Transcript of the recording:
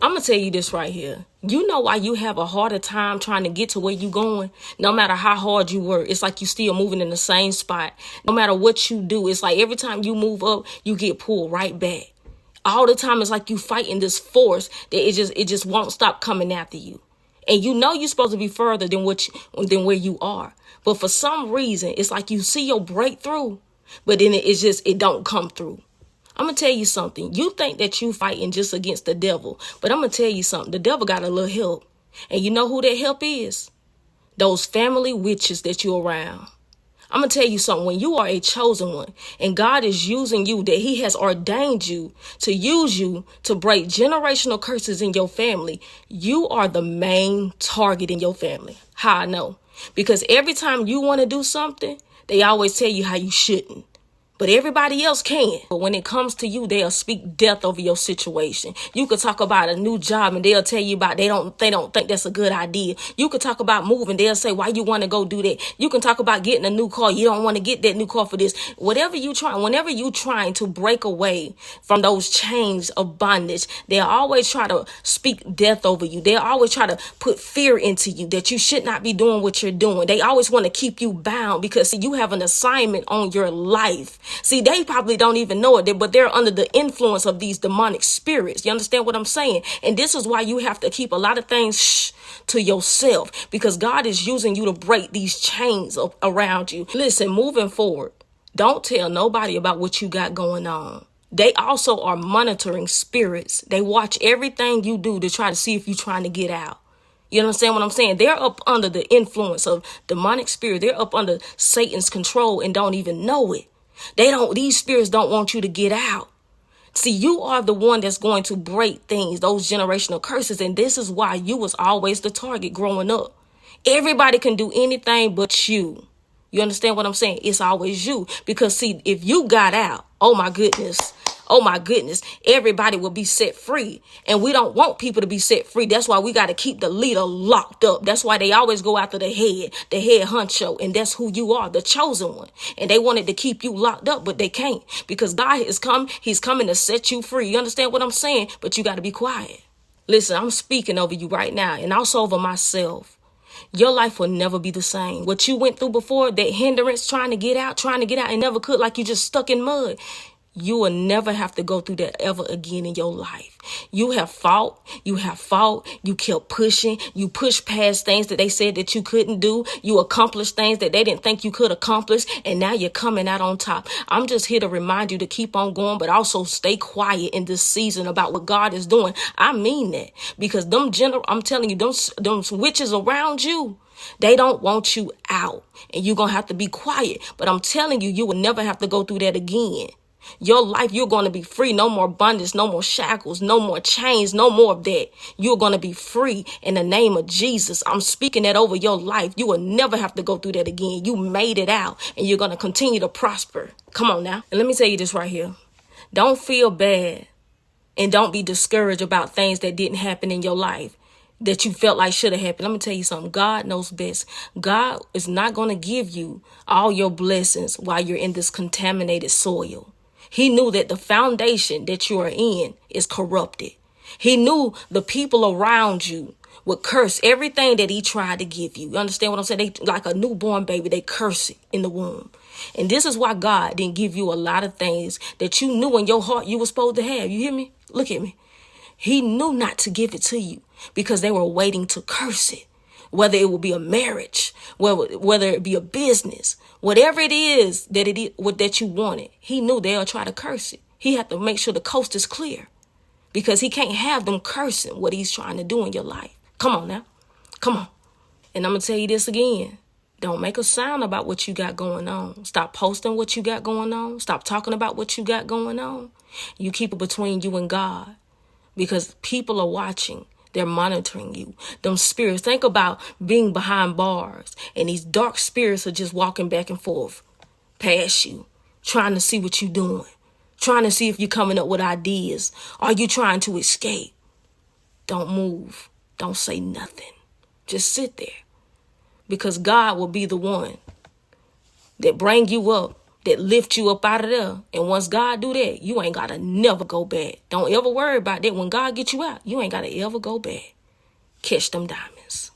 I'm going to tell you this right here. You know why you have a harder time trying to get to where you going? No matter how hard you work, it's like you still moving in the same spot. No matter what you do, it's like every time you move up, you get pulled right back. All the time, it's like you fighting this force that it just won't stop coming after you. And you know you're supposed to be further than than where you are. But for some reason, it's like you see your breakthrough, but then it don't come through. I'm going to tell you something. You think that you fighting just against the devil, but I'm going to tell you something. The devil got a little help. And you know who that help is? Those family witches that you're around. I'm going to tell you something. When you are a chosen one and God is using you, that he has ordained you to use you to break generational curses in your family, you are the main target in your family. How I know? Because every time you want to do something, they always tell you how you shouldn't. But everybody else can. But when it comes to you, they'll speak death over your situation. You could talk about a new job and they'll tell you about they don't think that's a good idea. You could talk about moving. They'll say, why you want to go do that? You can talk about getting a new car. You don't want to get that new car for this. Whenever you trying to break away from those chains of bondage, they'll always try to speak death over you. They'll always try to put fear into you that you should not be doing what you're doing. They always want to keep you bound because you have an assignment on your life. See, they probably don't even know it, but they're under the influence of these demonic spirits. You understand what I'm saying? And this is why you have to keep a lot of things to yourself, because God is using you to break these chains around you. Listen, moving forward, don't tell nobody about what you got going on. They also are monitoring spirits. They watch everything you do to try to see if you're trying to get out. You understand what I'm saying? They're up under the influence of demonic spirit. They're up under Satan's control and don't even know it. These spirits don't want you to get out. See, you are the one that's going to break things, those generational curses. And this is why you was always the target growing up. Everybody can do anything but you. You understand what I'm saying? It's always you. Because see, if you got out, oh my goodness, everybody will be set free. And we don't want people to be set free. That's why we got to keep the leader locked up. That's why they always go after the head honcho. And that's who you are, the chosen one. And they wanted to keep you locked up, but they can't, because God has come. He's coming to set you free. You understand what I'm saying? But you got to be quiet. Listen, I'm speaking over you right now, and also over myself. Your life will never be the same. What you went through before, that hindrance, trying to get out and never could, like you just stuck in mud. You will never have to go through that ever again in your life. You have fought, you kept pushing, you pushed past things that they said that you couldn't do. You accomplished things that they didn't think you could accomplish, and now you're coming out on top. I'm just here to remind you to keep on going, but also stay quiet in this season about what God is doing. I mean that, because I'm telling you, them witches around you, they don't want you out, and you're going to have to be quiet. But I'm telling you, you will never have to go through that again. Your life, you're going to be free. No more bondage, no more shackles, no more chains, no more of that. You're going to be free in the name of Jesus. I'm speaking that over your life. You will never have to go through that again. You made it out, and you're going to continue to prosper. Come on now. And let me tell you this right here. Don't feel bad, and don't be discouraged about things that didn't happen in your life that you felt like should have happened. Let me tell you something. God knows best. God is not going to give you all your blessings while you're in this contaminated soil. He knew that the foundation that you are in is corrupted. He knew the people around you would curse everything that he tried to give you. You understand what I'm saying? They, like a newborn baby, they curse it in the womb. And this is why God didn't give you a lot of things that you knew in your heart you were supposed to have. You hear me? Look at me. He knew not to give it to you because they were waiting to curse it. Whether it will be a marriage, whether it be a business, whatever it is that you wanted, he knew they'll try to curse it. He had to make sure the coast is clear, because he can't have them cursing what he's trying to do in your life. Come on now. Come on. And I'm going to tell you this again. Don't make a sound about what you got going on. Stop posting what you got going on. Stop talking about what you got going on. You keep it between you and God, because people are watching. They're monitoring you. Them spirits, think about being behind bars, and these dark spirits are just walking back and forth past you, trying to see what you're doing, trying to see if you're coming up with ideas. Are you trying to escape? Don't move. Don't say nothing. Just sit there, because God will be the one that bring you up that lift you up out of there. And once God do that, you ain't got to never go back. Don't ever worry about that. When God get you out, you ain't got to ever go back. Catch them diamonds.